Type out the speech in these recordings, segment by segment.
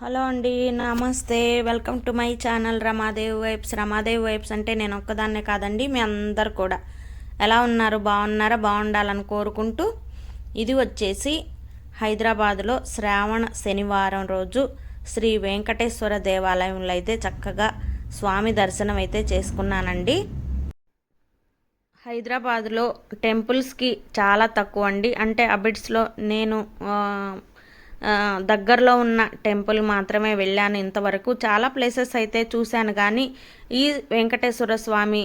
Hello అండి, నమస్తే. Welcome to my channel Ramadevi vibes. Ramadevi vibes అంటే నేను ఒక్కదాన్నే కాదండి, మీ అందరు కూడా ఎలా ఉన్నారు? బాగున్నారా? బాగుండాలని కోరుకుంటూ, ఇది వచ్చేసి హైదరాబాదులో శ్రావణ శనివారం రోజు శ్రీ వెంకటేశ్వర దేవాలయంలో అయితే చక్కగా స్వామి దర్శనం అయితే చేసుకున్నానండి. హైదరాబాద్లో టెంపుల్స్కి చాలా తక్కువ అండి. అంటే అబిడ్స్లో నేను దగ్గరలో ఉన్న టెంపుల్ మాత్రమే వెళ్ళాను ఇంతవరకు. చాలా ప్లేసెస్ అయితే చూశాను, కానీ ఈ వెంకటేశ్వర స్వామి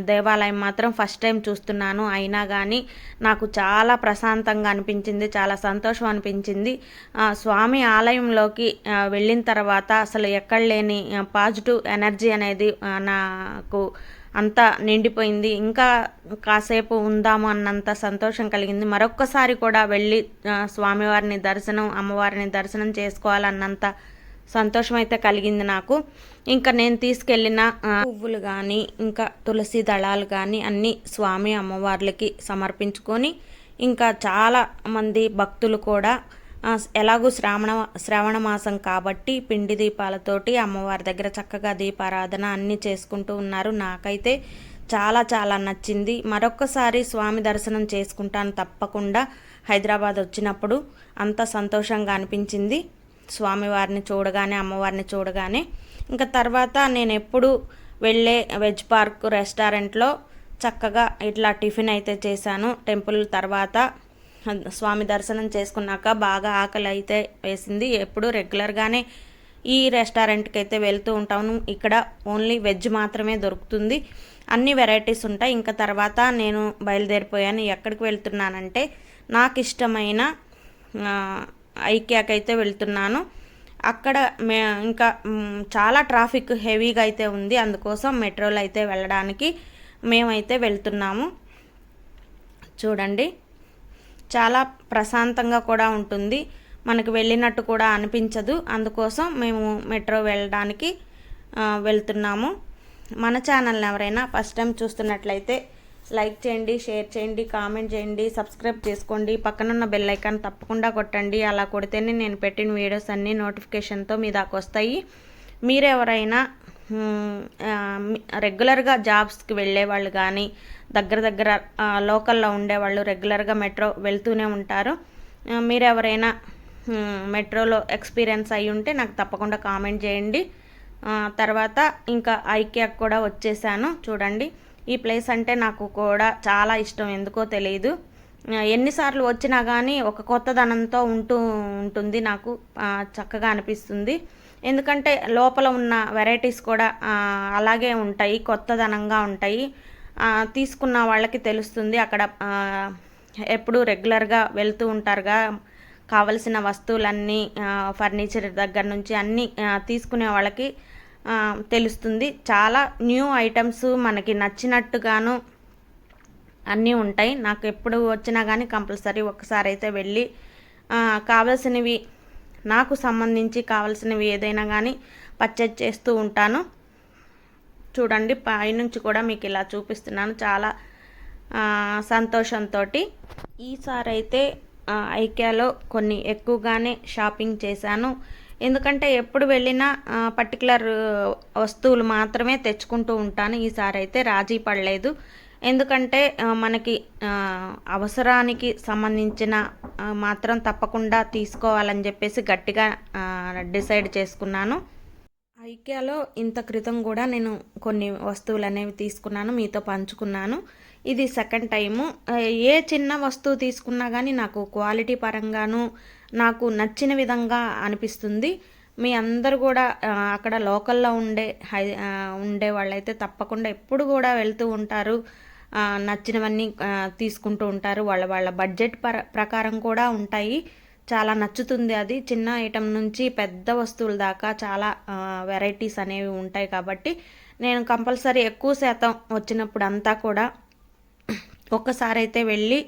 దేవాలయం మాత్రం ఫస్ట్ టైం చూస్తున్నాను. అయినా కానీ నాకు చాలా ప్రశాంతంగా అనిపించింది, చాలా సంతోషం అనిపించింది. స్వామి ఆలయంలోకి వెళ్ళిన తర్వాత అసలు ఎక్కడ లేని పాజిటివ్ ఎనర్జీ అనేది నాకు అంతా నిండిపోయింది. ఇంకా కాసేపు ఉందాము అన్నంత సంతోషం కలిగింది. మరొక్కసారి కూడా వెళ్ళి స్వామివారిని దర్శనం, అమ్మవారిని దర్శనం చేసుకోవాలన్నంత సంతోషం అయితే కలిగింది నాకు. ఇంకా నేను తీసుకెళ్ళిన పువ్వులు కానీ, ఇంకా తులసి దళాలు కానీ అన్నీ స్వామి అమ్మవార్లకి సమర్పించుకొని, ఇంకా చాలా మంది భక్తులు కూడా ఎలాగూ శ్రావణ మాసం కాబట్టి పిండి దీపాలతోటి అమ్మవారి దగ్గర చక్కగా దీపారాధన అన్నీ చేసుకుంటూ ఉన్నారు. నాకైతే చాలా చాలా నచ్చింది. మరొక్కసారి స్వామి దర్శనం చేసుకుంటాను తప్పకుండా. హైదరాబాద్ వచ్చినప్పుడు అంత సంతోషంగా అనిపించింది స్వామివారిని చూడగానే, అమ్మవారిని చూడగానే. ఇంకా తర్వాత నేను ఎప్పుడు వెళ్ళే వెజ్ పార్క్ రెస్టారెంట్లో చక్కగా ఇట్లా టిఫిన్ అయితే చేశాను. టెంపుల్ తర్వాత స్వామి దర్శనం చేసుకున్నాక బాగా ఆకలి అయితే వేసింది. ఎప్పుడు రెగ్యులర్గానే ఈ రెస్టారెంట్కి అయితే వెళ్తూ ఉంటాను. ఇక్కడ ఓన్లీ వెజ్ మాత్రమే దొరుకుతుంది, అన్ని వెరైటీస్ ఉంటాయి. ఇంకా తర్వాత నేను బయలుదేరిపోయాను. ఎక్కడికి వెళ్తున్నానంటే నాకు ఇష్టమైన ఐక్యాకి అయితే వెళ్తున్నాను. అక్కడ ఇంకా చాలా ట్రాఫిక్ హెవీగా అయితే ఉంది, అందుకోసం మెట్రోలో అయితే వెళ్ళడానికి మేమైతే వెళ్తున్నాము. చూడండి, చాలా ప్రశాంతంగా కూడా ఉంటుంది, మనకు వెళ్ళినట్టు కూడా అనిపించదు. అందుకోసం మేము మెట్రో వెళ్ళడానికి వెళ్తున్నాము. మన ఛానల్ని ఎవరైనా ఫస్ట్ టైం చూస్తున్నట్లయితే లైక్ చేయండి, షేర్ చేయండి, కామెంట్ చేయండి, సబ్స్క్రైబ్ చేసుకోండి. పక్కనున్న బెల్ ఐకాన్ తప్పకుండా కొట్టండి. అలా కొడితేనే నేను పెట్టిన వీడియోస్ అన్నీ నోటిఫికేషన్తో మీ దాకా వస్తాయి. మీరెవరైనా రెగ్యులర్గా జాబ్స్కి వెళ్ళే వాళ్ళు కానీ, దగ్గర లోకల్లో ఉండేవాళ్ళు రెగ్యులర్గా మెట్రో వెళ్తూనే ఉంటారు. మీరు ఎవరైనా మెట్రోలో ఎక్స్పీరియన్స్ అయ్యి ఉంటే నాకు తప్పకుండా కామెంట్ చేయండి. తర్వాత ఇంకా ఐకియాకి కూడా వచ్చేసాను. చూడండి, ఈ ప్లేస్ అంటే నాకు కూడా చాలా ఇష్టం, ఎందుకో తెలియదు. ఎన్నిసార్లు వచ్చినా కానీ ఒక కొత్తదనంతో ఉంటుంది, నాకు చక్కగా అనిపిస్తుంది. ఎందుకంటే లోపల ఉన్న వెరైటీస్ కూడా అలాగే ఉంటాయి, కొత్తదనంగా ఉంటాయి. తీసుకున్న వాళ్ళకి తెలుస్తుంది. అక్కడ ఎప్పుడు రెగ్యులర్గా వెళ్తూ ఉంటారుగా, కావలసిన వస్తువులన్నీ ఫర్నిచర్ దగ్గర నుంచి అన్నీ తీసుకునే వాళ్ళకి తెలుస్తుంది. చాలా న్యూ ఐటమ్స్ మనకి నచ్చినట్టుగాను అన్నీ ఉంటాయి. నాకు ఎప్పుడు వచ్చినా కానీ కంపల్సరీ ఒకసారి అయితే వెళ్ళి కావలసినవి, నాకు సంబంధించి కావాల్సినవి ఏదైనా కానీ పర్చేజ్ చేస్తూ ఉంటాను. చూడండి, పైనుంచి కూడా మీకు ఇలా చూపిస్తున్నాను చాలా సంతోషంతో. ఈసారి అయితే ఐకియాలో కొన్ని ఎక్కువగానే షాపింగ్ చేశాను. ఎందుకంటే ఎప్పుడు వెళ్ళినా పర్టికులర్ వస్తువులు మాత్రమే తెచ్చుకుంటూ ఉంటాను. ఈసారి అయితే రాజీ పడలేదు. ఎందుకంటే మనకి అవసరానికి సంబంధించిన మాత్రం తప్పకుండా తీసుకోవాలని చెప్పేసి గట్టిగా డిసైడ్ చేసుకున్నాను. ఐకియాలో ఇంత క్రితం కూడా నేను కొన్ని వస్తువులు అనేవి తీసుకున్నాను, మీతో పంచుకున్నాను. ఇది సెకండ్ టైము. ఏ చిన్న వస్తువు తీసుకున్నా కానీ నాకు క్వాలిటీ పరంగాను నాకు నచ్చిన విధంగా అనిపిస్తుంది. మీ అందరు కూడా అక్కడ లోకల్లో ఉండే వాళ్ళైతే తప్పకుండా ఎప్పుడు కూడా వెళ్తూ ఉంటారు, నచ్చినవన్నీ తీసుకుంటూ ఉంటారు. వాళ్ళ బడ్జెట్ ప్రకారం కూడా ఉంటాయి. చాలా నచ్చుతుంది అది. చిన్న ఐటెం నుంచి పెద్ద వస్తువుల దాకా చాలా వెరైటీస్ అనేవి ఉంటాయి. కాబట్టి నేను కంపల్సరీ ఎక్కువ శాతం వచ్చినప్పుడు అంతా కూడా ఒక్కసారి అయితే వెళ్ళి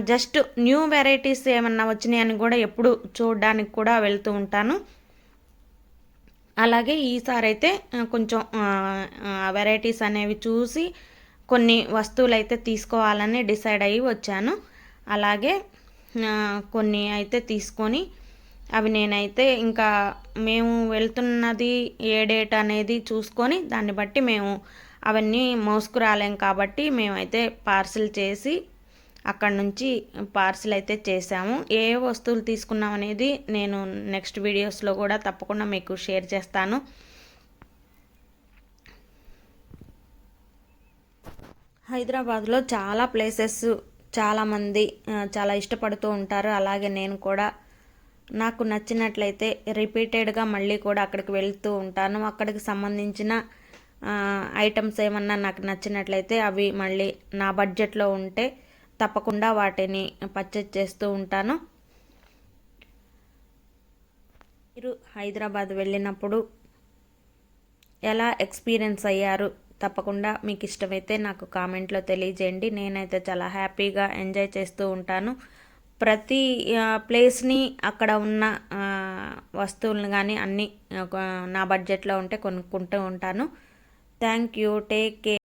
జస్ట్ న్యూ వెరైటీస్ ఏమన్నా వచ్చినాయని కూడా ఎప్పుడు చూడడానికి కూడా వెళ్తూ ఉంటాను. అలాగే ఈసారి అయితే కొంచెం వెరైటీస్ అనేవి చూసి కొన్ని వస్తువులు అయితే తీసుకోవాలని డిసైడ్ అయ్యి వచ్చాను. అలాగే కొన్ని అయితే తీసుకొని అవి నేనైతే ఇంకా మేము వెళ్తున్నది ఏ డేట్ అనేది చూసుకొని దాన్ని బట్టి మేము అవన్నీ మోసుకురాలేం కాబట్టి మేమైతే పార్సిల్ చేసి అక్కడ నుంచి పార్సిల్ అయితే చేసాము. ఏ వస్తువులు తీసుకున్నాం అనేది నేను నెక్స్ట్ వీడియోస్లో కూడా తప్పకుండా మీకు షేర్ చేస్తాను. హైదరాబాద్లో చాలా ప్లేసెస్ చాలామంది చాలా ఇష్టపడుతూ ఉంటారు. అలాగే నేను కూడా నాకు నచ్చినట్లయితే రిపీటెడ్గా మళ్ళీ కూడా అక్కడికి వెళ్తూ ఉంటాను. అక్కడికి సంబంధించిన ఐటమ్స్ ఏమన్నా నాకు నచ్చినట్లయితే అవి మళ్ళీ నా బడ్జెట్లో ఉంటే తప్పకుండా వాటిని పర్చేజ్ చేస్తూ ఉంటాను. మీరు హైదరాబాద్ వెళ్ళినప్పుడు ఎలా ఎక్స్పీరియన్స్ అయ్యారు? తప్పకుండా మీకు ఇష్టమైతే నాకు కామెంట్లో తెలియజేయండి. నేనైతే చాలా హ్యాపీగా ఎంజాయ్ చేస్తూ ఉంటాను. ప్రతి ప్లేస్ని అక్కడ ఉన్న వస్తువులను కానీ అన్నీ నా బడ్జెట్లో ఉంటే కొనుక్కుంటూ ఉంటాను. Thank you. Take care.